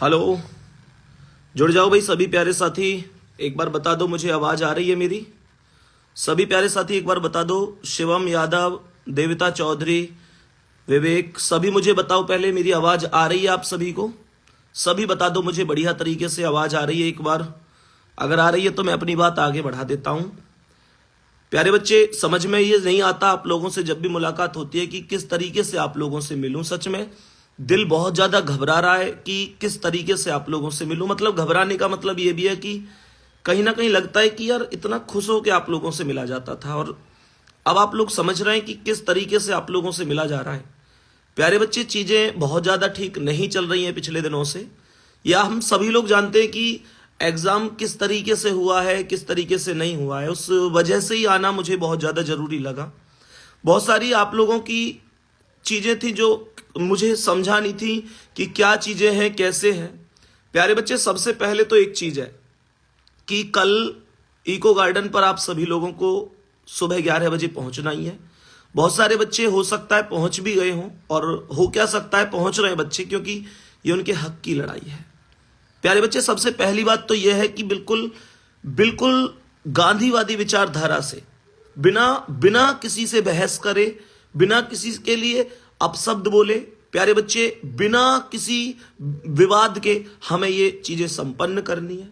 Hello, जुड़ जाओ भाई सभी प्यारे साथी। एक बार बता दो मुझे आवाज आ रही है मेरी? सभी प्यारे साथी एक बार बता दो। शिवम यादव, देविता चौधरी, विवेक, सभी मुझे बताओ पहले मेरी आवाज आ रही है आप सभी को? सभी बता दो मुझे बढ़िया तरीके से आवाज आ रही है एक बार। अगर आ रही है तो मैं अपनी बात आगे बढ़ा देता हूं। प्यारे बच्चे, समझ में ये नहीं आता आप लोगों से जब भी मुलाकात होती है कि किस तरीके से आप लोगों से मिलूं। सच में दिल बहुत ज्यादा घबरा रहा है कि किस तरीके से आप लोगों से मिलूं। मतलब घबराने का मतलब ये भी है कि कहीं ना कहीं लगता है कि यार इतना खुश हो के आप लोगों से मिला जाता था और अब आप लोग समझ रहे हैं कि किस तरीके से आप लोगों से मिला जा रहा है। प्यारे बच्चे, चीजें बहुत ज्यादा ठीक नहीं चल रही हैं पिछले दिनों से, या हम सभी लोग जानते हैं कि एग्जाम किस तरीके से हुआ है, किस तरीके से नहीं हुआ है। उस वजह से ही आना मुझे बहुत ज्यादा जरूरी लगा। बहुत सारी आप लोगों की चीजें थी जो मुझे समझानी थी कि क्या चीजें हैं, कैसे हैं। प्यारे बच्चे, सबसे पहले तो एक चीज है कि कल इको गार्डन पर आप सभी लोगों को सुबह 11 बजे पहुंचना ही है। बहुत सारे बच्चे हो सकता है पहुंच भी गए हों, और हो क्या सकता है पहुंच रहे हैं बच्चे, क्योंकि ये उनके हक की लड़ाई है। प्यारे बच्चे, सबसे पहली बात तो यह है कि बिल्कुल बिल्कुल गांधीवादी विचारधारा से बिना बिना किसी से बहस करे, बिना किसी के लिए अपशब्द बोले, प्यारे बच्चे बिना किसी विवाद के हमें ये चीजें संपन्न करनी है।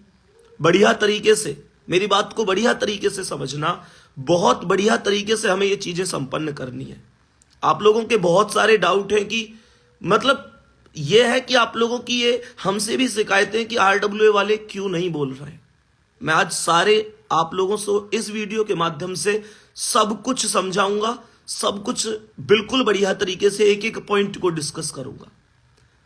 बढ़िया तरीके से मेरी बात को बढ़िया तरीके से समझना, बहुत बढ़िया तरीके से हमें ये चीजें संपन्न करनी है। आप लोगों के बहुत सारे डाउट हैं कि मतलब ये है कि आप लोगों की ये हमसे भी शिकायतें कि आरडब्ल्यूए वाले क्यों नहीं बोल रहे। मैं आज सारे आप लोगों से इस वीडियो के माध्यम से सब कुछ समझाऊंगा, सब कुछ बिल्कुल बढ़िया तरीके से एक एक पॉइंट को डिस्कस करूंगा।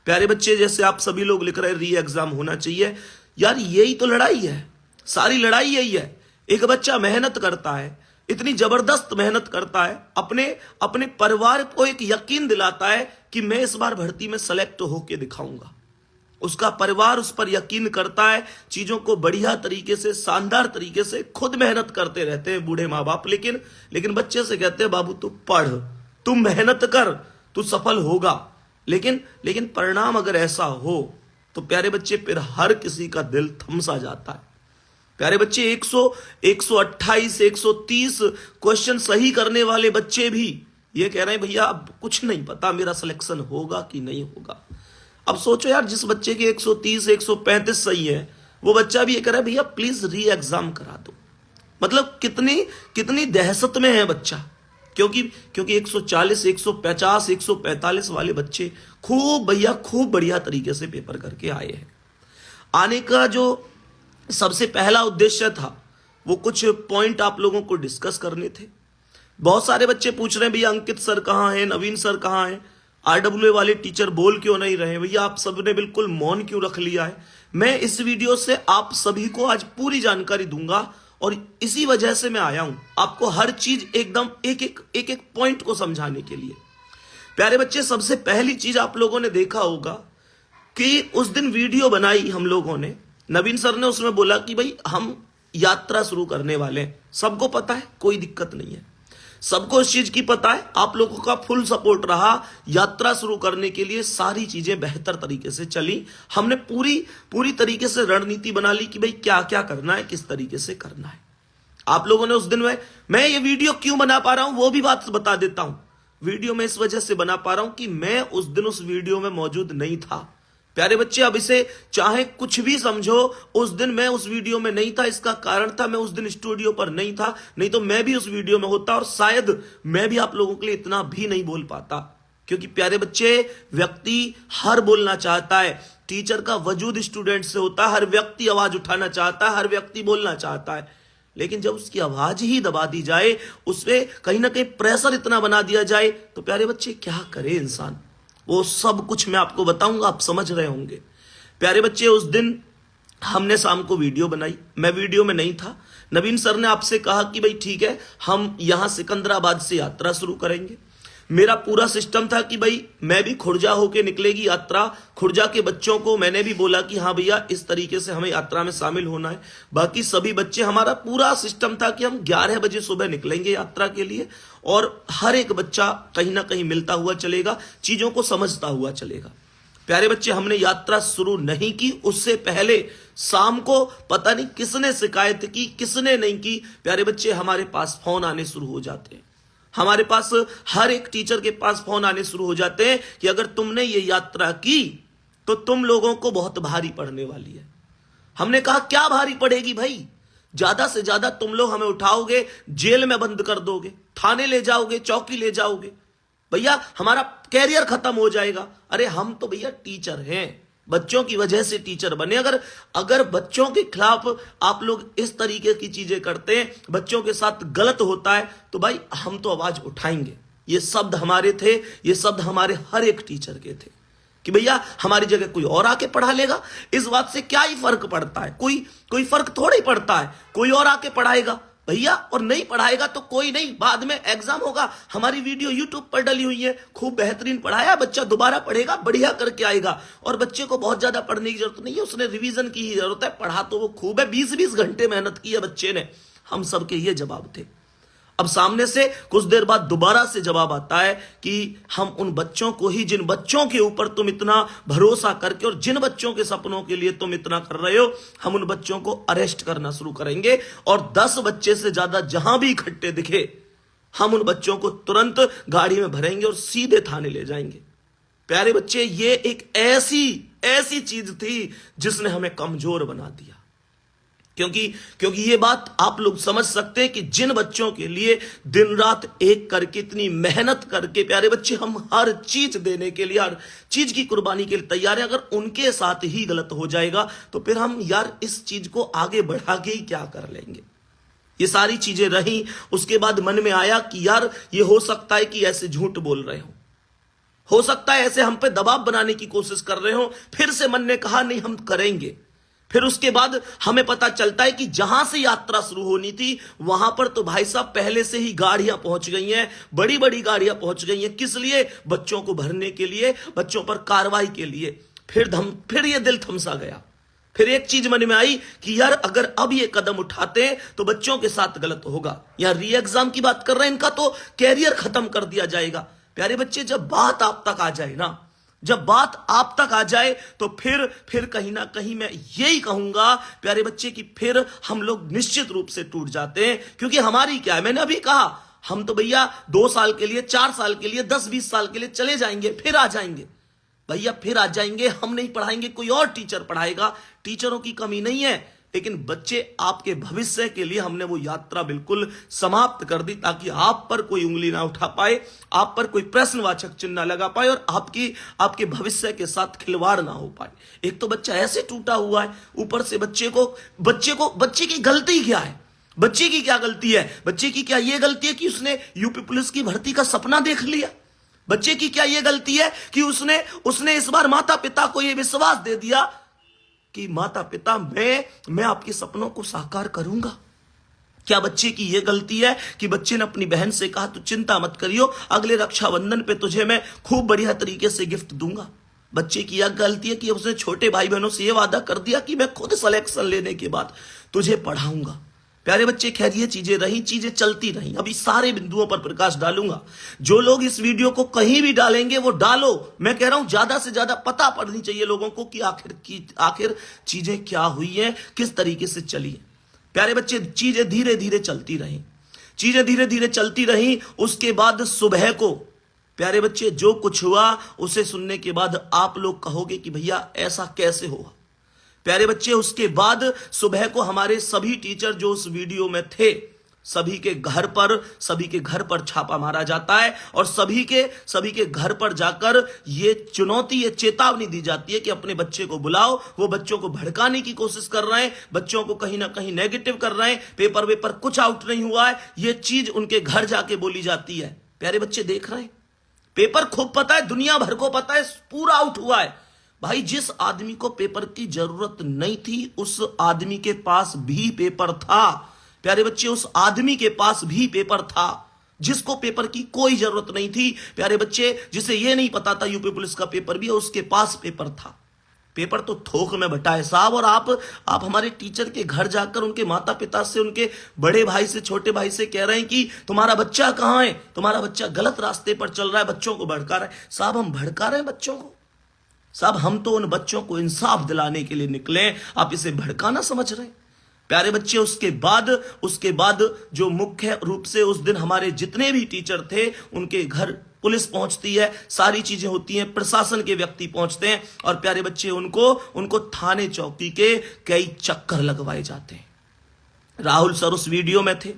प्यारे बच्चे, जैसे आप सभी लोग लिख रहे री एग्जाम होना चाहिए, यार यही तो लड़ाई है, सारी लड़ाई यही है। एक बच्चा मेहनत करता है, इतनी जबरदस्त मेहनत करता है, अपने अपने परिवार को एक यकीन दिलाता है कि मैं इस बार भर्ती में सेलेक्ट होके दिखाऊंगा। उसका परिवार उस पर यकीन करता है, चीजों को बढ़िया तरीके से, शानदार तरीके से खुद मेहनत करते रहते हैं बूढ़े माँ बाप। लेकिन बच्चे से कहते हैं बाबू तू पढ़, तू मेहनत कर, तू सफल होगा। लेकिन परिणाम अगर ऐसा हो तो प्यारे बच्चे फिर हर किसी का दिल थम सा जाता है। प्यारे बच्चे, 128 130 क्वेश्चन सही करने वाले बच्चे भी ये कह रहे हैं भैया अब कुछ नहीं पता मेरा सिलेक्शन होगा कि नहीं होगा। अब सोचो यार, जिस बच्चे के 130 135 सही है, वो बच्चा भी ये कह रहा है भैया प्लीज री एग्जाम करा दो। मतलब कितनी दहशत में है बच्चा, क्योंकि 140 150 145 वाले बच्चे खूब बढ़िया तरीके से पेपर करके आए हैं। आने का जो सबसे पहला उद्देश्य था वो कुछ पॉइंट आप लोगों को डिस्कस करने थे। बहुत सारे बच्चे पूछ रहे हैं भैया अंकित सर कहाँ हैं, नवीन सर कहाँ हैं, आरडब्ल्यूए वाले टीचर बोल क्यों नहीं रहे, भैया आप सबने बिल्कुल मौन क्यों रख लिया है। मैं इस वीडियो से आप सभी को आज पूरी जानकारी दूंगा और इसी वजह से मैं आया हूं आपको हर चीज एकदम एक एक पॉइंट को समझाने के लिए। प्यारे बच्चे, सबसे पहली चीज आप लोगों ने देखा होगा कि उस दिन वीडियो बनाई हम लोगों ने, नवीन सर ने उसमें बोला कि भाई हम यात्रा शुरू करने वाले हैं। सबको पता है, कोई दिक्कत नहीं है, सबको इस चीज की पता है, आप लोगों का फुल सपोर्ट रहा। यात्रा शुरू करने के लिए सारी चीजें बेहतर तरीके से चली। हमने पूरी तरीके से रणनीति बना ली कि भाई क्या क्या करना है, किस तरीके से करना है। आप लोगों ने उस दिन में, मैं ये वीडियो क्यों बना पा रहा हूं वो भी बात बता देता हूं। वीडियो में इस वजह से बना पा रहा हूं कि मैं उस दिन उस वीडियो में मौजूद नहीं था। प्यारे बच्चे, अब इसे चाहे कुछ भी समझो, उस दिन मैं उस वीडियो में नहीं था। इसका कारण था मैं उस दिन स्टूडियो पर नहीं था, नहीं तो मैं भी उस वीडियो में होता और शायद मैं भी आप लोगों के लिए इतना भी नहीं बोल पाता। क्योंकि प्यारे बच्चे, व्यक्ति हर बोलना चाहता है, टीचर का वजूद स्टूडेंट से होता है, हर व्यक्ति आवाज उठाना चाहता है, हर व्यक्ति बोलना चाहता है। लेकिन जब उसकी आवाज ही दबा दी जाए, उसपे कहीं ना कहीं प्रेशर इतना बना दिया जाए, तो प्यारे बच्चे क्या करे इंसान। वो सब कुछ मैं आपको बताऊंगा, आप समझ रहे होंगे। प्यारे बच्चे, उस दिन हमने शाम को वीडियो बनाई, मैं वीडियो में नहीं था। नवीन सर ने आपसे कहा कि भाई ठीक है, हम यहां सिकंदराबाद से यात्रा शुरू करेंगे। मेरा पूरा सिस्टम था कि भाई मैं भी खुर्जा होके निकलेगी यात्रा। खुर्जा के बच्चों को मैंने भी बोला कि हाँ भैया इस तरीके से हमें यात्रा में शामिल होना है। बाकी सभी बच्चे, हमारा पूरा सिस्टम था कि हम 11 बजे सुबह निकलेंगे यात्रा के लिए और हर एक बच्चा कहीं ना कहीं मिलता हुआ चलेगा, चीजों को समझता हुआ चलेगा। प्यारे बच्चे, हमने यात्रा शुरू नहीं की, उससे पहले शाम को पता नहीं किसने शिकायत की, किसने नहीं की। प्यारे बच्चे, हमारे पास फोन आने शुरू हो जाते हैं, हमारे पास हर एक टीचर के पास फोन आने शुरू हो जाते हैं कि अगर तुमने ये यात्रा की तो तुम लोगों को बहुत भारी पड़ने वाली है। हमने कहा क्या भारी पड़ेगी भाई? ज्यादा से ज्यादा तुम लोग हमें उठाओगे, जेल में बंद कर दोगे, थाने ले जाओगे, चौकी ले जाओगे, भैया हमारा कैरियर खत्म हो जाएगा। अरे हम तो भैया टीचर हैं, बच्चों की वजह से टीचर बने। अगर बच्चों के खिलाफ आप लोग इस तरीके की चीजें करते हैं, बच्चों के साथ गलत होता है, तो भाई हम तो आवाज उठाएंगे। ये शब्द हमारे थे, ये शब्द हमारे हर एक टीचर के थे कि भैया हमारी जगह कोई और आके पढ़ा लेगा, इस बात से क्या ही फर्क पड़ता है? कोई फर्क थोड़ा ही पड़ता है, कोई और आके पढ़ाएगा भैया, और नहीं पढ़ाएगा तो कोई नहीं, बाद में एग्जाम होगा। हमारी वीडियो यूट्यूब पर डली हुई है, खूब बेहतरीन पढ़ाया, बच्चा दोबारा पढ़ेगा, बढ़िया करके आएगा। और बच्चे को बहुत ज्यादा पढ़ने की जरूरत नहीं है, उसने रिवीजन की ही जरूरत है। पढ़ा तो वो खूब है, 20-20 घंटे मेहनत की है बच्चे ने। हम सबके ये जवाब थे। अब सामने से कुछ देर बाद दोबारा से जवाब आता है कि हम उन बच्चों को ही, जिन बच्चों के ऊपर तुम इतना भरोसा करके और जिन बच्चों के सपनों के लिए तुम इतना कर रहे हो, हम उन बच्चों को अरेस्ट करना शुरू करेंगे। और 10 बच्चे से ज्यादा जहां भी इकट्ठे दिखे, हम उन बच्चों को तुरंत गाड़ी में भरेंगे और सीधे थाने ले जाएंगे। प्यारे बच्चे, ये एक ऐसी चीज थी जिसने हमें कमजोर बना दिया। क्योंकि ये बात आप लोग समझ सकते हैं कि जिन बच्चों के लिए दिन रात एक करके इतनी मेहनत करके प्यारे बच्चे हम हर चीज देने के लिए, हर चीज की कुर्बानी के लिए तैयार हैं, अगर उनके साथ ही गलत हो जाएगा तो फिर हम यार इस चीज को आगे बढ़ा के ही क्या कर लेंगे? ये सारी चीजें रही। उसके बाद मन में आया कि यार ये हो सकता है कि ऐसे झूठ बोल रहे हो सकता है ऐसे हम पे दबाव बनाने की कोशिश कर रहे हो। फिर से मन ने कहा नहीं, हम करेंगे। फिर उसके बाद हमें पता चलता है कि जहां से यात्रा शुरू होनी थी वहां पर तो भाई साहब पहले से ही गाड़ियां पहुंच गई हैं, बड़ी बड़ी गाड़ियां पहुंच गई हैं। किस लिए? बच्चों को भरने के लिए, बच्चों पर कार्रवाई के लिए। फिर ये दिल थमसा गया। फिर एक चीज मन में आई कि यार अगर अब ये कदम उठाते हैं तो बच्चों के साथ गलत होगा। यार री एग्जाम की बात कर रहे हैं, इनका तो कैरियर खत्म कर दिया जाएगा। प्यारे बच्चे, जब बात आप तक आ जाए ना, जब बात आप तक आ जाए तो फिर कहीं ना कहीं मैं यही कहूंगा प्यारे बच्चे कि फिर हम लोग निश्चित रूप से टूट जाते हैं। क्योंकि हमारी क्या है, मैंने अभी कहा, हम तो भैया 2 साल के लिए, 4 साल के लिए, 10-20 साल के लिए चले जाएंगे, फिर आ जाएंगे भैया, फिर आ जाएंगे। हम नहीं पढ़ाएंगे, कोई और टीचर पढ़ाएगा। टीचरों की कमी नहीं है, लेकिन बच्चे आपके भविष्य के लिए हमने वो यात्रा बिल्कुल समाप्त कर दी ताकि आप पर कोई उंगली ना उठा पाए, आप पर कोई प्रश्नवाचक चिन्ह ना लगा पाए और आपके भविष्य के साथ खिलवाड़ ना हो पाए। एक तो बच्चा ऐसे टूटा हुआ है, ऊपर से बच्चे की गलती क्या है? बच्चे की क्या गलती है? बच्चे की क्या ये गलती है कि उसने यूपी पुलिस की भर्ती का सपना देख लिया? बच्चे की क्या ये गलती है कि उसने इस बार माता पिता को ये विश्वास दे दिया कि माता पिता मैं आपके सपनों को साकार करूंगा? क्या बच्चे की यह गलती है कि बच्चे ने अपनी बहन से कहा तू चिंता मत करियो, अगले रक्षाबंधन पे तुझे मैं खूब बढ़िया तरीके से गिफ्ट दूंगा? बच्चे की यह गलती है कि उसने छोटे भाई बहनों से यह वादा कर दिया कि मैं खुद सिलेक्शन लेने के बाद तुझे पढ़ाऊंगा। प्यारे बच्चे, खैर ये चीजें रही, चीजें चलती रही। अभी सारे बिंदुओं पर प्रकाश डालूंगा। जो लोग इस वीडियो को कहीं भी डालेंगे वो डालो, मैं कह रहा हूं ज्यादा से ज्यादा पता पड़नी चाहिए लोगों को कि आखिर चीजें क्या हुई हैं, किस तरीके से चली है। प्यारे बच्चे, चीजें धीरे धीरे चलती रही। उसके बाद सुबह को प्यारे बच्चे जो कुछ हुआ उसे सुनने के बाद आप लोग कहोगे कि भैया ऐसा कैसे हुआ? प्यारे बच्चे, उसके बाद सुबह को हमारे सभी टीचर जो उस वीडियो में थे, सभी के घर पर छापा मारा जाता है और सभी के घर पर जाकर ये चेतावनी दी जाती है कि अपने बच्चे को बुलाओ। वो बच्चों को भड़काने की कोशिश कर रहे हैं, बच्चों को कहीं ना कहीं नेगेटिव कर रहे हैं, पेपर कुछ आउट नहीं हुआ है, ये चीज उनके घर जाके बोली जाती है। प्यारे बच्चे देख रहे हैं, पेपर खूब पता है, दुनिया भर को पता है, पूरा आउट हुआ है। भाई जिस आदमी को पेपर की जरूरत नहीं थी उस आदमी के पास भी पेपर था। प्यारे बच्चे, उस आदमी के पास भी पेपर था जिसको पेपर की कोई जरूरत नहीं थी। प्यारे बच्चे, जिसे यह नहीं पता था यूपी पुलिस का पेपर भी है, उसके पास पेपर था। पेपर तो थोक में बटा है साहब। और आप हमारे टीचर के घर जाकर उनके माता पिता से, उनके बड़े भाई से, छोटे भाई से कह रहे हैं कि तुम्हारा बच्चा कहां है, तुम्हारा बच्चा गलत रास्ते पर चल रहा है, बच्चों को भड़का रहा है। साहब हम भड़का रहे हैं बच्चों को? साहब हम तो उन बच्चों को इंसाफ दिलाने के लिए निकले, आप इसे भड़काना समझ रहे हैं। प्यारे बच्चे, उसके बाद जो मुख्य रूप से उस दिन हमारे जितने भी टीचर थे उनके घर पुलिस पहुंचती है, सारी चीजें होती हैं, प्रशासन के व्यक्ति पहुंचते हैं और प्यारे बच्चे उनको थाने चौकी के कई चक्कर लगवाए जाते हैं। राहुल सर उस वीडियो में थे,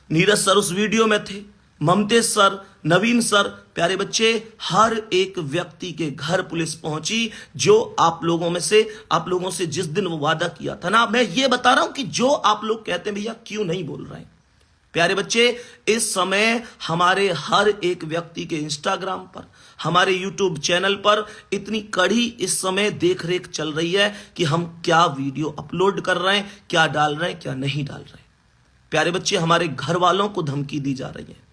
नीरज सर उस वीडियो में थे, ममतेज सर, नवीन सर। प्यारे बच्चे, हर एक व्यक्ति के घर पुलिस पहुंची जो आप लोगों से जिस दिन वो वादा किया था ना। मैं ये बता रहा हूं कि जो आप लोग कहते हैं भैया क्यों नहीं बोल रहे हैं। प्यारे बच्चे, इस समय हमारे हर एक व्यक्ति के इंस्टाग्राम पर, हमारे यूट्यूब चैनल पर इतनी कड़ी इस समय देख रेख चल रही है कि हम क्या वीडियो अपलोड कर रहे हैं, क्या डाल रहे हैं, क्या नहीं डाल रहे हैं। प्यारे बच्चे, हमारे घर वालों को धमकी दी जा रही है।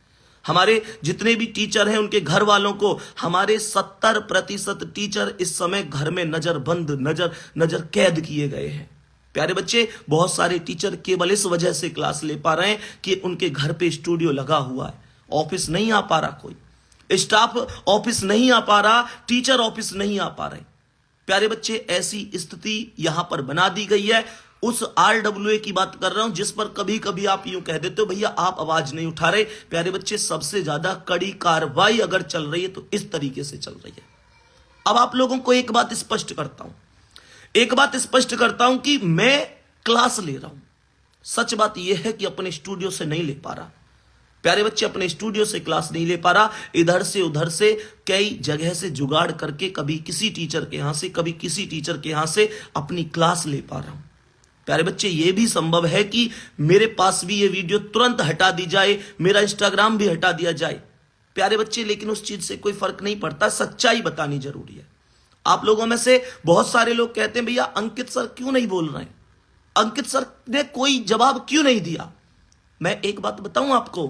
हमारे जितने भी टीचर हैं उनके घर वालों को, हमारे 70% टीचर इस समय घर में नजर कैद किए गए हैं। प्यारे बच्चे, बहुत सारे टीचर केवल इस वजह से क्लास ले पा रहे हैं कि उनके घर पे स्टूडियो लगा हुआ है। ऑफिस नहीं आ पा रहा, कोई स्टाफ ऑफिस नहीं आ पा रहा, टीचर ऑफिस नहीं आ पा रहे। प्यारे बच्चे, ऐसी स्थिति यहां पर बना दी गई है। उस RWA की बात कर रहा हूं जिस पर कभी कभी आप यूं कह देते हो भैया आप आवाज नहीं उठा रहे। प्यारे बच्चे, सबसे ज्यादा कड़ी कार्रवाई अगर चल रही है तो इस तरीके से चल रही है। अब आप लोगों को एक बात स्पष्ट करता हूं कि मैं क्लास ले रहा हूं। सच बात यह है कि अपने स्टूडियो से नहीं ले पा रहा। प्यारे बच्चे, अपने स्टूडियो से क्लास नहीं ले पा रहा, इधर से उधर से कई जगह से जुगाड़ करके कभी किसी टीचर के यहां से, कभी किसी टीचर के यहां से अपनी क्लास ले पा रहा हूं। प्यारे बच्चे, यह भी संभव है कि मेरे पास भी ये वीडियो तुरंत हटा दी जाए, मेरा इंस्टाग्राम भी हटा दिया जाए। प्यारे बच्चे, लेकिन उस चीज से कोई फर्क नहीं पड़ता, सच्चाई बतानी जरूरी है। आप लोगों में से बहुत सारे लोग कहते हैं भैया अंकित सर क्यों नहीं बोल रहे हैं, अंकित सर ने कोई जवाब क्यों नहीं दिया। मैं एक बात बताऊं आपको,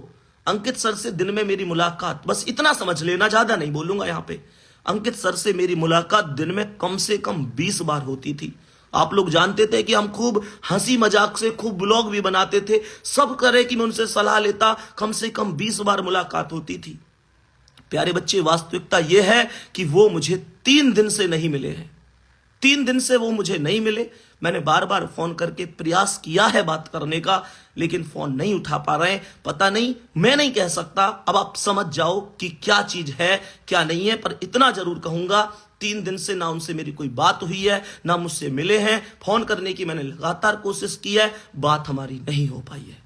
अंकित सर से दिन में मेरी मुलाकात, बस इतना समझ लेना, ज्यादा नहीं बोलूंगा यहां पे। अंकित सर से मेरी मुलाकात दिन में कम से कम 20 बार होती थी। आप लोग जानते थे कि हम खूब हंसी मजाक से खूब ब्लॉग भी बनाते थे, सब करे कि मैं उनसे सलाह लेता, कम से कम 20 बार मुलाकात होती थी। प्यारे बच्चे, वास्तविकता यह है कि वो मुझे 3 दिन से नहीं मिले हैं। 3 दिन से वो मुझे नहीं मिले। मैंने बार बार फोन करके प्रयास किया है बात करने का, लेकिन फोन नहीं उठा पा रहे हैं। पता नहीं, मैं नहीं कह सकता, अब आप समझ जाओ कि क्या चीज है क्या नहीं है। पर इतना जरूर कहूंगा, 3 दिन से ना उनसे मेरी कोई बात हुई है, ना मुझसे मिले हैं। फोन करने की मैंने लगातार कोशिश की है, बात हमारी नहीं हो पाई है।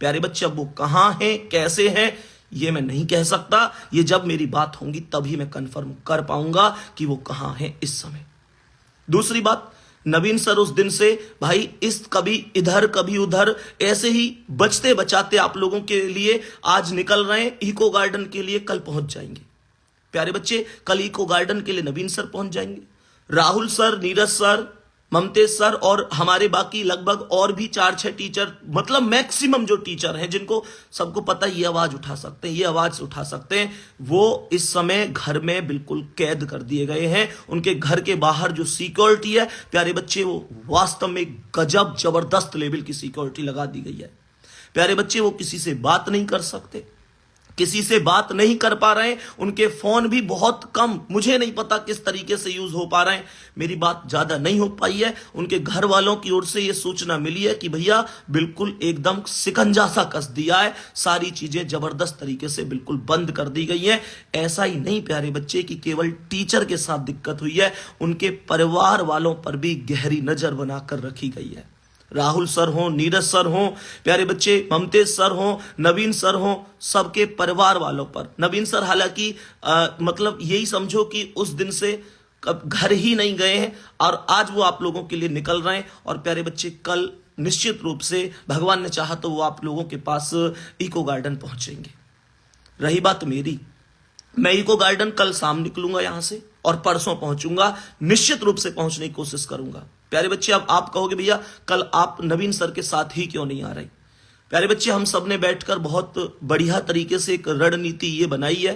प्यारे बच्चे, अब वो कहां हैं, कैसे हैं, ये मैं नहीं कह सकता। ये जब मेरी बात होगी तभी मैं कंफर्म कर पाऊंगा कि वो कहां हैं इस समय। दूसरी बात, नवीन सर उस दिन से भाई कभी इधर कभी उधर ऐसे ही बचते बचाते आप लोगों के लिए आज निकल रहे हैं। इको गार्डन के लिए कल पहुंच जाएंगे। प्यारे बच्चे, कल इको गार्डन के लिए नवीन सर पहुंच जाएंगे, Rahul sir, Neeraj sir, Mamtej sir और हमारे बाकी लगभग और भी 4-6 टीचर, मतलब मैक्सिमम जो टीचर हैं जिनको सबको पता ये आवाज उठा सकते हैं, ये आवाज उठा सकते हैं, वो इस समय घर में बिल्कुल कैद कर दिए गए हैं। उनके घर के बाहर जो सिक्योरिटी है प्यारे बच्चे, वो वास्तव में गजब जबरदस्त लेवल की सिक्योरिटी लगा दी गई है। प्यारे बच्चे, वो किसी से बात नहीं कर सकते, किसी से बात नहीं कर पा रहे हैं। उनके फोन भी बहुत कम, मुझे नहीं पता किस तरीके से यूज हो पा रहे हैं। मेरी बात ज्यादा नहीं हो पाई है। उनके घर वालों की ओर से यह सूचना मिली है कि भैया बिल्कुल एकदम शिकंजा सा कस दिया है, सारी चीजें जबरदस्त तरीके से बिल्कुल बंद कर दी गई हैं। ऐसा ही नहीं प्यारे बच्चे कि केवल टीचर के साथ दिक्कत हुई है, उनके परिवार वालों पर भी गहरी नजर बनाकर रखी गई है। राहुल सर हो, नीरज सर हो, प्यारे बच्चे ममतेज सर हो, नवीन सर हो, सबके परिवार वालों पर। नवीन सर हालांकि मतलब यही समझो कि उस दिन से घर ही नहीं गए हैं और आज वो आप लोगों के लिए निकल रहे हैं। और प्यारे बच्चे, कल निश्चित रूप से भगवान ने चाहा तो वो आप लोगों के पास इको गार्डन पहुंचेंगे। रही बात मेरी, मैं इको गार्डन कल शाम निकलूंगा यहां से और परसों पहुंचूंगा, निश्चित रूप से पहुंचने की कोशिश करूंगा। प्यारे बच्चे, अब आप कहोगे भैया कल आप नवीन सर के साथ ही क्यों नहीं आ रहे। प्यारे बच्चे, हम सब ने बैठकर बहुत बढ़िया तरीके से एक रणनीति ये बनाई है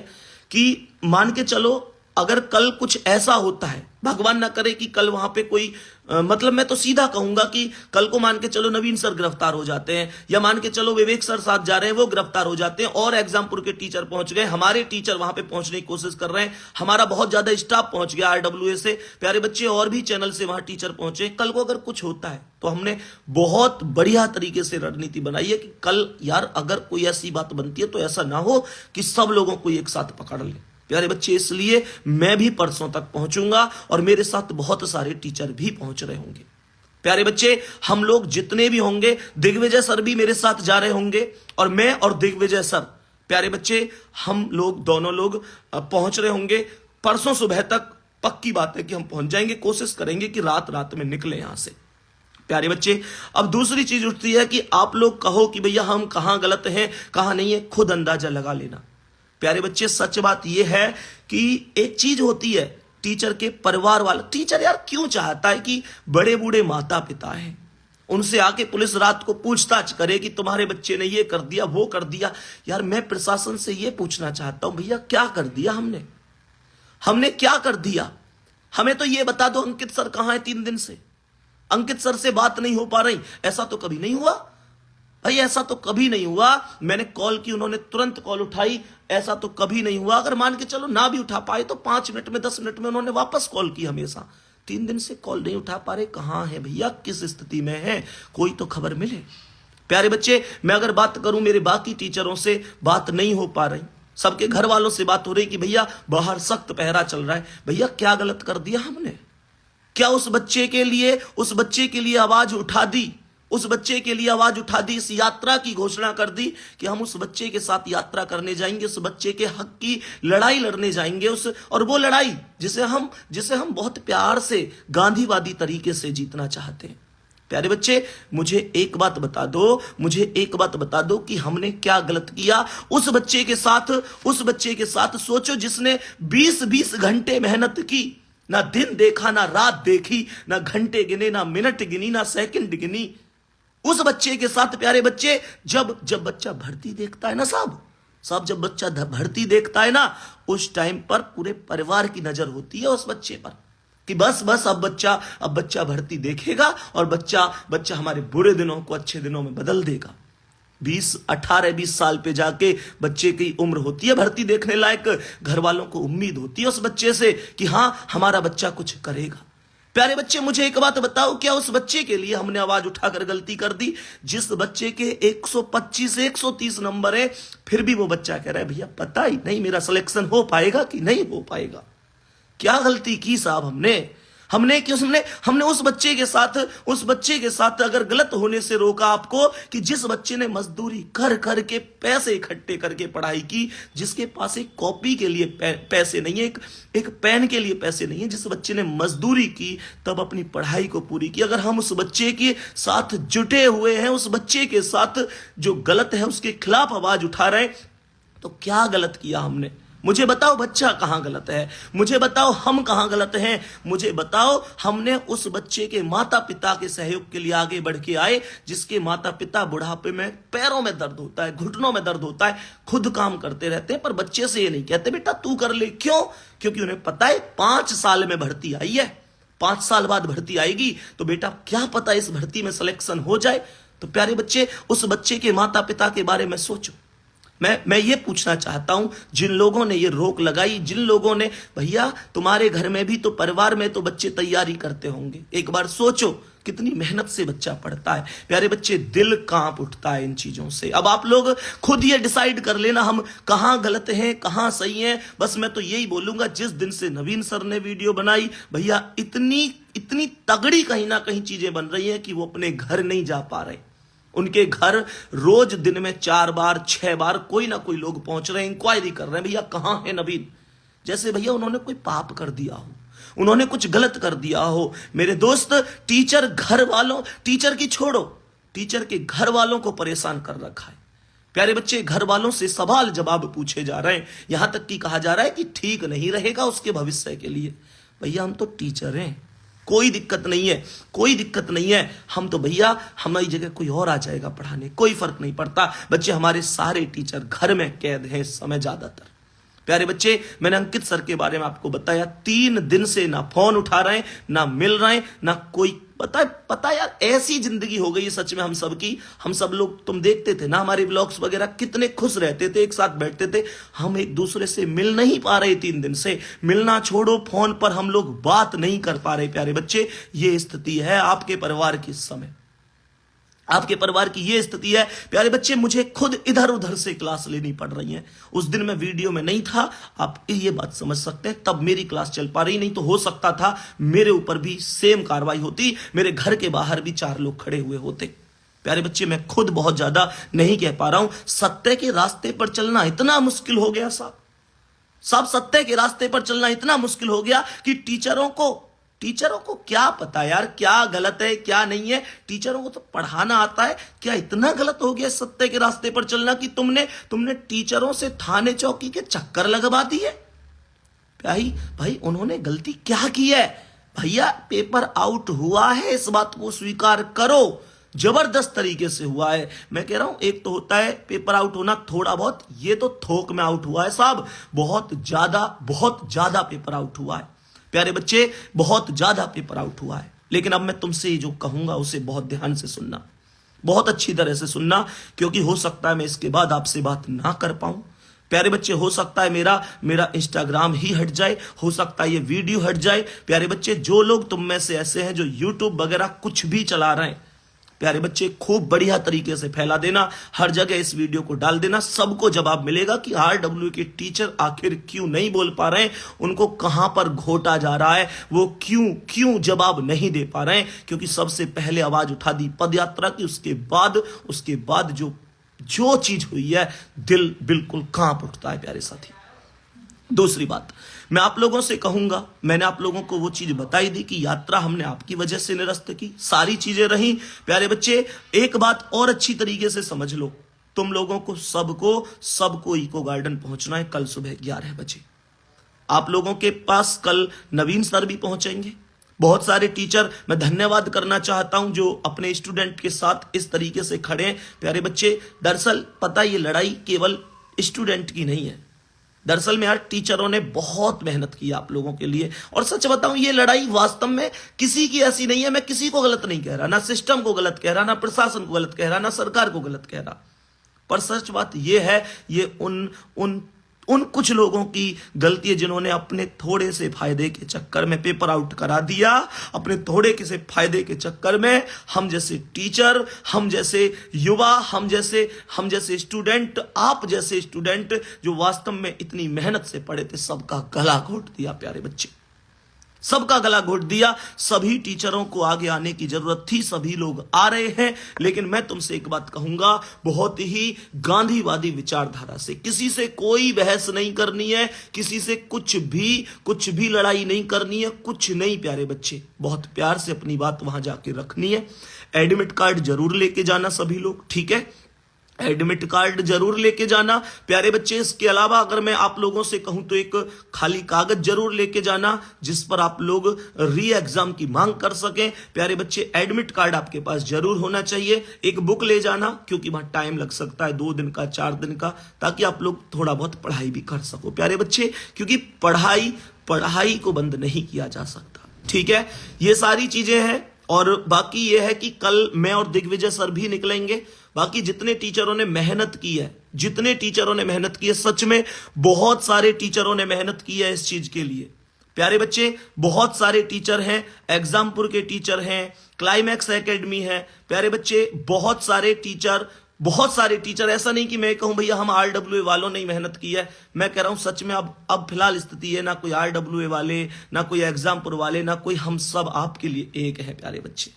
कि मान के चलो अगर कल कुछ ऐसा होता है, भगवान ना करे कि कल वहां पे कोई मतलब मैं तो सीधा कहूंगा कि कल को मान के चलो नवीन सर गिरफ्तार हो जाते हैं, या मान के चलो विवेक सर साथ जा रहे हैं वो गिरफ्तार हो जाते हैं, और एग्जामपुर के टीचर पहुंच गए, हमारे टीचर वहां पे पहुंचने की कोशिश कर रहे हैं, हमारा बहुत ज्यादा स्टाफ पहुंच गया आरडब्ल्यूए से, प्यारे बच्चे और भी चैनल से वहां टीचर पहुंचे। कल को अगर कुछ होता है तो हमने बहुत बढ़िया तरीके से रणनीति बनाई है कि कल यार अगर कोई ऐसी बात बनती है तो ऐसा ना हो कि सब लोगों को एक साथ पकड़ ले। प्यारे बच्चे, इसलिए मैं भी परसों तक पहुंचूंगा और मेरे साथ बहुत सारे टीचर भी पहुंच रहे होंगे। प्यारे बच्चे, हम लोग जितने भी होंगे, दिग्विजय सर भी मेरे साथ जा रहे होंगे, और मैं और दिग्विजय सर, प्यारे बच्चे, हम लोग दोनों लोग पहुंच रहे होंगे परसों सुबह तक। पक्की बात है कि हम पहुंच जाएंगे, कोशिश करेंगे कि रात रात में निकले यहां से। प्यारे बच्चे, अब दूसरी चीज उठती है कि आप लोग कहो कि भैया हम कहां गलत हैं कहां नहीं है, खुद अंदाजा लगा लेना। प्यारे बच्चे, सच बात यह है कि एक चीज होती है टीचर के परिवार वाला, टीचर यार क्यों चाहता है कि बड़े बूढ़े माता पिता हैं उनसे आके पुलिस रात को पूछताछ करे कि तुम्हारे बच्चे ने ये कर दिया वो कर दिया। यार मैं प्रशासन से ये पूछना चाहता हूं, भैया क्या कर दिया हमने क्या कर दिया? हमें तो ये बता दो अंकित सर कहां है 3 दिन से, अंकित सर से बात नहीं हो पा रही। ऐसा तो कभी नहीं हुआ भाई, ऐसा तो कभी नहीं हुआ। मैंने कॉल की, उन्होंने तुरंत कॉल उठाई, ऐसा तो कभी नहीं हुआ। अगर मान के चलो ना भी उठा पाए तो 5 मिनट में 10 मिनट में उन्होंने वापस कॉल की। हमेशा 3 दिन से कॉल नहीं उठा पा रहे, कहां है भैया, किस स्थिति में है, कोई तो खबर मिले। प्यारे बच्चे, मैं अगर बात करूं मेरे बाकी टीचरों से बात नहीं हो पा रही, सबके घर वालों से बात हो रही कि भैया बाहर सख्त पहरा चल रहा है। भैया क्या गलत कर दिया हमने? क्या उस बच्चे के लिए आवाज उठा दी, उस बच्चे के लिए आवाज उठा दी, इस यात्रा की घोषणा कर दी कि हम उस बच्चे के साथ यात्रा करने जाएंगे, उस बच्चे के हक की लड़ाई लड़ने जाएंगे, और वो लड़ाई जिसे हम बहुत प्यार से गांधीवादी तरीके से जीतना चाहते हैं। प्यारे बच्चे, मुझे एक बात बता दो कि हमने क्या गलत किया उस बच्चे के साथ। सोचो, जिसने 20-20 घंटे मेहनत की, ना दिन देखा ना रात देखी, ना घंटे गिने ना मिनट गिनी ना सेकंड गिनी, उस बच्चे के साथ। प्यारे बच्चे, जब बच्चा भर्ती देखता है ना साहब, जब बच्चा भर्ती देखता है ना, उस टाइम पर पूरे परिवार की नजर होती है उस बच्चे पर कि बस अब बच्चा भर्ती देखेगा और बच्चा हमारे बुरे दिनों को अच्छे दिनों में बदल देगा। 18-20 साल पे जाके बच्चे की उम्र होती है भर्ती देखने लायक, घर वालों को उम्मीद होती है उस बच्चे से कि हां हमारा बच्चा कुछ करेगा। प्यारे बच्चे, मुझे एक बात बताओ, क्या उस बच्चे के लिए हमने आवाज उठाकर गलती कर दी? जिस बच्चे के 125 से 130 नंबर है, फिर भी वो बच्चा कह रहा है भैया पता ही नहीं मेरा सिलेक्शन हो पाएगा कि नहीं हो पाएगा। क्या गलती की साहब हमने उस बच्चे के साथ अगर गलत होने से रोका आपको, कि जिस बच्चे ने मजदूरी कर के पैसे इकट्ठे करके पढ़ाई की, जिसके पास एक कॉपी के लिए पैसे नहीं है, एक पेन के लिए पैसे नहीं है, जिस बच्चे ने मजदूरी की तब अपनी पढ़ाई को पूरी की, अगर हम उस बच्चे के साथ जुटे हुए हैं, उस बच्चे के साथ जो गलत है उसके खिलाफ आवाज उठा रहे हैं, तो क्या गलत किया हमने? मुझे बताओ बच्चा कहां गलत है, मुझे बताओ हम कहां गलत हैं, मुझे बताओ। हमने उस बच्चे के माता पिता के सहयोग के लिए आगे बढ़ के आए, जिसके माता पिता बुढ़ापे में पैरों में दर्द होता है, घुटनों में दर्द होता है, खुद काम करते रहते हैं, पर बच्चे से ये नहीं कहते बेटा तू कर ले। क्यों? क्योंकि उन्हें पता है 5 साल में भर्ती आई है, 5 साल बाद भर्ती आएगी, तो बेटा क्या पता इस भर्ती में सिलेक्शन हो जाए। तो प्यारे बच्चे, उस बच्चे के माता पिता के बारे में सोचो। मैं ये पूछना चाहता हूं, जिन लोगों ने ये रोक लगाई, जिन लोगों ने, भैया तुम्हारे घर में भी तो, परिवार में तो बच्चे तैयारी करते होंगे, एक बार सोचो कितनी मेहनत से बच्चा पढ़ता है। प्यारे बच्चे, दिल कांप उठता है इन चीजों से। अब आप लोग खुद ये डिसाइड कर लेना हम कहां गलत हैं कहां सही हैं। बस मैं तो यही बोलूंगा, जिस दिन से नवीन सर ने वीडियो बनाई, भैया इतनी तगड़ी कहीं ना कहीं चीजें बन रही हैं कि वो अपने घर नहीं जा पा रहे। उनके घर रोज दिन में 4 बार 6 बार कोई ना कोई लोग पहुंच रहे हैं, इंक्वायरी कर रहे हैं, भैया कहां है नवीन। जैसे भैया उन्होंने कोई पाप कर दिया हो, उन्होंने कुछ गलत कर दिया हो। मेरे दोस्त, टीचर की छोड़ो, टीचर के घर वालों को परेशान कर रखा है। प्यारे बच्चे, घर वालों से सवाल जवाब पूछे जा रहे हैं, यहां तक कि कहा जा रहा है कि ठीक नहीं रहेगा उसके भविष्य के लिए। भैया हम तो टीचर हैं, कोई दिक्कत नहीं है, हम तो भैया हमारी जगह कोई और आ जाएगा पढ़ाने, कोई फर्क नहीं पड़ता। बच्चे, हमारे सारे टीचर घर में कैद हैं इस समय ज्यादातर। प्यारे बच्चे, मैंने अंकित सर के बारे में आपको बताया, 3 दिन से ना फोन उठा रहे हैं, ना मिल रहे हैं, ना कोई पता यार, ऐसी जिंदगी हो गई है सच में हम सब की। हम सब लोग, तुम देखते थे ना हमारे व्लॉग्स वगैरह, कितने खुश रहते थे, एक साथ बैठते थे। हम एक दूसरे से मिल नहीं पा रहे 3 दिन से। मिलना छोड़ो, फोन पर हम लोग बात नहीं कर पा रहे। प्यारे बच्चे, ये स्थिति है आपके परिवार की इस समय, आपके परिवार की ये स्थिति है। प्यारे बच्चे, मुझे खुद इधर उधर से क्लास लेनी पड़ रही है। उस दिन मैं वीडियो में नहीं था, आप ये बात समझ सकते हैं, तब मेरी क्लास चल पा रही नहीं, तो हो सकता था मेरे ऊपर भी सेम कार्रवाई होती, मेरे घर के बाहर भी 4 लोग खड़े हुए होते। प्यारे बच्चे, मैं खुद बहुत ज्यादा नहीं कह पा रहा हूं। सत्य के रास्ते पर चलना इतना मुश्किल हो गया साहब, सत्य के रास्ते पर चलना इतना मुश्किल हो गया कि टीचरों को क्या पता यार, क्या गलत है क्या नहीं है। टीचरों को तो पढ़ाना आता है, क्या इतना गलत हो गया सत्य के रास्ते पर चलना कि तुमने टीचरों से थाने चौकी के चक्कर लगवा दिए। भाई उन्होंने गलती क्या की है? भैया, पेपर आउट हुआ है, इस बात को स्वीकार करो, जबरदस्त तरीके से हुआ है। मैं कह रहा हूं, एक तो होता है पेपर आउट होना थोड़ा बहुत, ये तो थोक में आउट हुआ है साहब, बहुत ज्यादा पेपर आउट हुआ है। प्यारे बच्चे, बहुत ज्यादा पेपर आउट हुआ है। लेकिन अब मैं तुमसे जो कहूंगा उसे बहुत ध्यान से सुनना, बहुत अच्छी तरह से सुनना, क्योंकि हो सकता है मैं इसके बाद आपसे बात ना कर पाऊं। प्यारे बच्चे, हो सकता है मेरा इंस्टाग्राम ही हट जाए, हो सकता है ये वीडियो हट जाए। प्यारे बच्चे, जो लोग तुम में से ऐसे हैं जो यूट्यूब वगैरह कुछ भी चला रहे हैं, प्यारे बच्चे, खूब बढ़िया तरीके से फैला देना, हर जगह इस वीडियो को डाल देना। सबको जवाब मिलेगा कि RW के टीचर आखिर क्यों नहीं बोल पा रहे हैं, उनको कहां पर घोटा जा रहा है, वो क्यों जवाब नहीं दे पा रहे हैं। क्योंकि सबसे पहले आवाज उठा दी पदयात्रा की, उसके बाद जो चीज हुई है, दिल बिल्कुल कांप उठता है प्यारे साथी। दूसरी बात, मैं आप लोगों से कहूंगा, मैंने आप लोगों को वो चीज बताई दी कि यात्रा हमने आपकी वजह से निरस्त की, सारी चीजें रही। प्यारे बच्चे, एक बात और अच्छी तरीके से समझ लो, तुम लोगों को सबको इको गार्डन पहुंचना है कल सुबह 11 बजे। आप लोगों के पास कल नवीन सर भी पहुंचेंगे। बहुत सारे टीचर, मैं धन्यवाद करना चाहता हूं जो अपने स्टूडेंट के साथ इस तरीके से खड़े हैं। प्यारे बच्चे, दरअसल पता, ये लड़ाई केवल स्टूडेंट की नहीं है, दरअसल में यार टीचरों ने बहुत मेहनत की आप लोगों के लिए। और सच बताऊं, ये लड़ाई वास्तव में किसी की ऐसी नहीं है, मैं किसी को गलत नहीं कह रहा, ना सिस्टम को गलत कह रहा, ना प्रशासन को गलत कह रहा, ना सरकार को गलत कह रहा, पर सच बात ये है, ये उन कुछ लोगों की गलती है जिन्होंने अपने थोड़े से फायदे के चक्कर में पेपर आउट करा दिया। अपने थोड़े से फायदे के चक्कर में हम जैसे टीचर, हम जैसे युवा, हम जैसे स्टूडेंट, आप जैसे स्टूडेंट जो वास्तव में इतनी मेहनत से पढ़े थे, सबका गला घोट दिया प्यारे बच्चे, सबका गला घोट दिया। सभी टीचरों को आगे आने की जरूरत थी, सभी लोग आ रहे हैं। लेकिन मैं तुमसे एक बात कहूंगा, बहुत ही गांधीवादी विचारधारा से, किसी से कोई बहस नहीं करनी है, किसी से कुछ भी लड़ाई नहीं करनी है, कुछ नहीं प्यारे बच्चे, बहुत प्यार से अपनी बात वहां जाके रखनी है। एडमिट कार्ड जरूर लेके जाना सभी लोग, ठीक है, एडमिट कार्ड जरूर लेके जाना प्यारे बच्चे। इसके अलावा अगर मैं आप लोगों से कहूं तो एक खाली कागज जरूर लेके जाना जिस पर आप लोग री एग्जाम की मांग कर सकें। प्यारे बच्चे, एडमिट कार्ड आपके पास जरूर होना चाहिए। एक बुक ले जाना, क्योंकि वहां टाइम लग सकता है 2 दिन का, 4 दिन का, ताकि आप लोग थोड़ा बहुत पढ़ाई भी कर सको प्यारे बच्चे, क्योंकि पढ़ाई को बंद नहीं किया जा सकता, ठीक है। ये सारी चीजें हैं। और बाकी ये है कि कल मैं और दिग्विजय सर भी निकलेंगे। बाकी जितने टीचरों ने मेहनत की है, सच में बहुत सारे टीचरों ने मेहनत की है इस चीज के लिए प्यारे बच्चे। बहुत सारे टीचर हैं, एग्जामपुर के टीचर हैं, क्लाइमैक्स एकेडमी है प्यारे बच्चे, बहुत सारे टीचर। ऐसा नहीं कि मैं कहूं भैया हम RWA वालों ने मेहनत की है, मैं कह रहा हूं सच में अब फिलहाल स्थिति है, ना कोई RWA वाले, ना कोई एग्जामपुर वाले, ना कोई, हम सब आपके लिए एक है प्यारे बच्चे।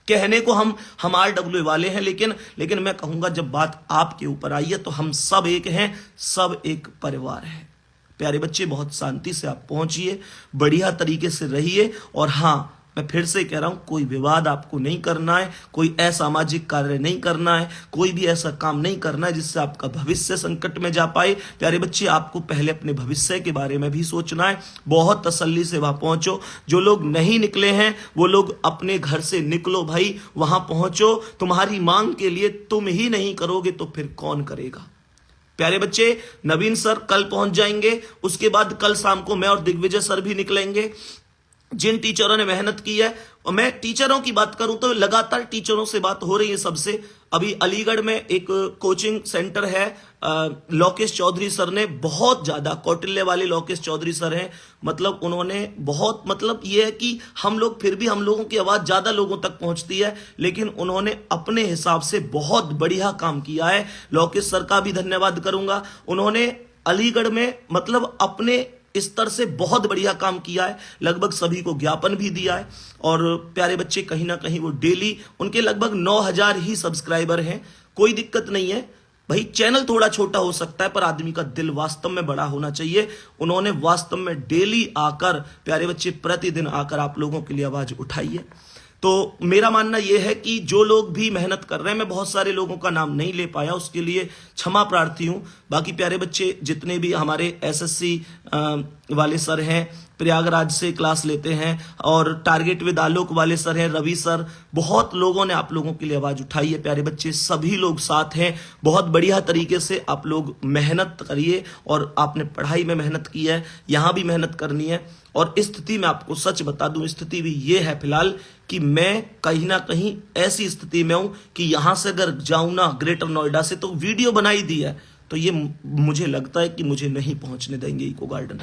कहने को हम RWA वाले हैं, लेकिन मैं कहूंगा जब बात आपके ऊपर आई है तो हम सब एक हैं, सब एक परिवार है प्यारे बच्चे। बहुत शांति से आप पहुंचिए, बढ़िया तरीके से रहिए। और हाँ, मैं फिर से कह रहा हूं, कोई विवाद आपको नहीं करना है, कोई असामाजिक कार्य नहीं करना है, कोई भी ऐसा काम नहीं करना है जिससे आपका भविष्य संकट में जा पाए प्यारे बच्चे। आपको पहले अपने भविष्य के बारे में भी सोचना है, बहुत तसल्ली से वहां पहुंचो। जो लोग नहीं निकले हैं वो लोग अपने घर से निकलो भाई, वहां पहुंचो। तुम्हारी मांग के लिए तुम ही नहीं करोगे तो फिर कौन करेगा? प्यारे बच्चे, नवीन सर कल पहुंच जाएंगे, उसके बाद कल शाम को मैं और दिग्विजय सर भी निकलेंगे। जिन टीचरों ने मेहनत की है, और मैं टीचरों की बात करूं तो लगातार टीचरों से बात हो रही है सबसे। अभी अलीगढ़ में एक कोचिंग सेंटर है, लोकेश चौधरी सर ने बहुत ज्यादा, कौटिल्य वाले लोकेश चौधरी सर हैं, मतलब उन्होंने बहुत, मतलब ये है कि हम लोग फिर भी, हम लोगों की आवाज ज्यादा लोगों तक पहुंचती है, लेकिन उन्होंने अपने हिसाब से बहुत बढ़िया काम किया है। लोकेश सर का भी धन्यवाद करूंगा। उन्होंने अलीगढ़ में मतलब अपने स्तर से बहुत बढ़िया काम किया है, लगभग सभी को ज्ञापन भी दिया है। और प्यारे बच्चे, कहीं ना कहीं वो डेली, उनके लगभग 9,000 ही सब्सक्राइबर हैं। कोई दिक्कत नहीं है भाई, चैनल थोड़ा छोटा हो सकता है पर आदमी का दिल वास्तव में बड़ा होना चाहिए। उन्होंने वास्तव में डेली आकर, प्यारे बच्चे, प्रतिदिन आकर आप लोगों के लिए आवाज उठाई है। तो मेरा मानना यह है कि जो लोग भी मेहनत कर रहे हैं, मैं बहुत सारे लोगों का नाम नहीं ले पाया, उसके लिए क्षमा प्रार्थी हूं। बाकी प्यारे बच्चे, जितने भी हमारे एसएससी वाले सर हैं, प्रयागराज से क्लास लेते हैं, और टारगेट विद आलोक वाले सर हैं, रवि सर, बहुत लोगों ने आप लोगों के लिए आवाज उठाई है। प्यारे बच्चे, सभी लोग साथ हैं, बहुत बढ़िया तरीके से आप लोग मेहनत करिए। और आपने पढ़ाई में मेहनत की है, यहां भी मेहनत करनी है। और स्थिति में आपको सच बता दूं, स्थिति भी ये है फिलहाल कि मैं कहीं ना कहीं ऐसी स्थिति में हूं कि यहां से अगर जाऊं ना ग्रेटर नोएडा से, तो वीडियो बनाई दी है तो ये मुझे लगता है कि मुझे नहीं पहुंचने देंगे इको गार्डन।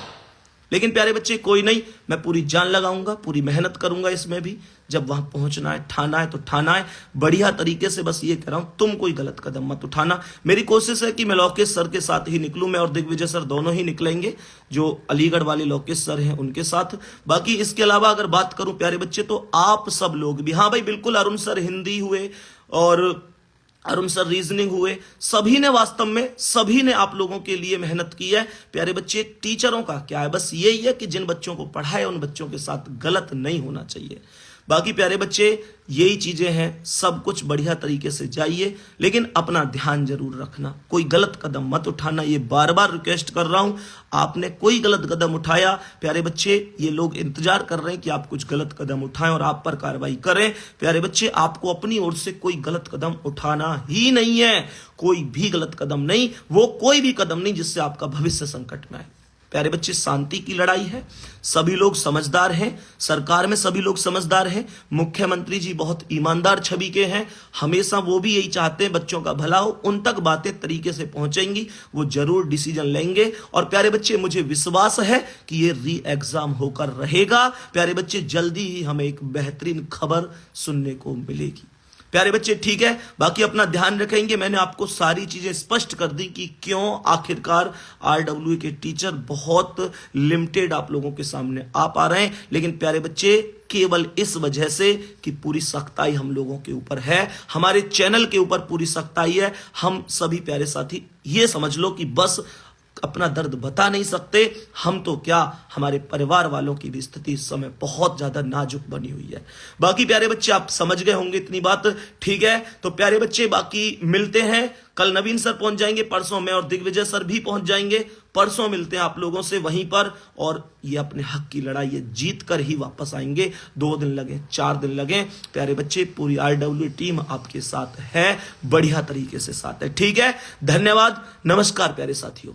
लेकिन प्यारे बच्चे, कोई नहीं, मैं पूरी जान लगाऊंगा, पूरी मेहनत करूंगा इसमें भी। जब वहां पहुंचना है, ठाना है तो ठाना है बढ़िया तरीके से। बस ये कह रहा हूं, तुम कोई गलत कदम मत उठाना। मेरी कोशिश है कि मैं लोकेश सर के साथ ही निकलूं, मैं और दिग्विजय सर दोनों ही निकलेंगे, जो अलीगढ़ वाले लोकेश सर हैं उनके साथ। बाकी इसके अलावा अगर बात करूं प्यारे बच्चे, तो आप सब लोग भी, हाँ भाई बिल्कुल, अरुण सर हिंदी हुए और अरुण सर रीजनिंग हुए, सभी ने वास्तव में, सभी ने आप लोगों के लिए मेहनत की है। प्यारे बच्चे, टीचरों का क्या है, बस यही है कि जिन बच्चों को पढ़ाए उन बच्चों के साथ गलत नहीं होना चाहिए। बाकी प्यारे बच्चे, यही चीजें हैं, सब कुछ बढ़िया तरीके से जाइए, लेकिन अपना ध्यान जरूर रखना, कोई गलत कदम मत उठाना। ये बार बार रिक्वेस्ट कर रहा हूं, आपने कोई गलत कदम उठाया, प्यारे बच्चे, ये लोग इंतजार कर रहे हैं कि आप कुछ गलत कदम उठाएं और आप पर कार्रवाई करें। प्यारे बच्चे, आपको अपनी ओर से कोई गलत कदम उठाना ही नहीं है, कोई भी गलत कदम नहीं, वो कोई भी कदम नहीं जिससे आपका भविष्य संकट में आए। प्यारे बच्चे, शांति की लड़ाई है, सभी लोग समझदार हैं, सरकार में सभी लोग समझदार हैं, मुख्यमंत्री जी बहुत ईमानदार छवि के हैं, हमेशा वो भी यही चाहते हैं बच्चों का भला हो, उन तक बातें तरीके से पहुंचेंगी, वो जरूर डिसीजन लेंगे। और प्यारे बच्चे, मुझे विश्वास है कि ये री एग्जाम होकर रहेगा। प्यारे बच्चे, जल्दी ही हमें एक बेहतरीन खबर सुनने को मिलेगी। प्यारे बच्चे, ठीक है, बाकी अपना ध्यान रखेंगे। मैंने आपको सारी चीजें स्पष्ट कर दी कि क्यों आखिरकार आरडब्ल्यू के टीचर बहुत लिमिटेड आप लोगों के सामने आ पा रहे हैं। लेकिन प्यारे बच्चे, केवल इस वजह से कि पूरी सख्ताई हम लोगों के ऊपर है, हमारे चैनल के ऊपर पूरी सख्ताई है। हम सभी प्यारे साथी ये समझ लो कि बस अपना दर्द बता नहीं सकते, हम तो क्या, हमारे परिवार वालों की भी स्थिति इस समय बहुत ज्यादा नाजुक बनी हुई है। बाकी प्यारे बच्चे, आप समझ गए होंगे इतनी बात, ठीक है। तो प्यारे बच्चे, बाकी मिलते हैं कल। नवीन सर पहुंच जाएंगे, परसों मैं और दिग्विजय सर भी पहुंच जाएंगे। परसों मिलते हैं आप लोगों से वहीं पर, और ये अपने हक की लड़ाई है, जीत कर ही वापस आएंगे। 2 दिन लगे, 4 दिन लगे, प्यारे बच्चे, पूरी आरडब्ल्यू टीम आपके साथ है, बढ़िया तरीके से साथ है, ठीक है। धन्यवाद, नमस्कार प्यारे साथियों।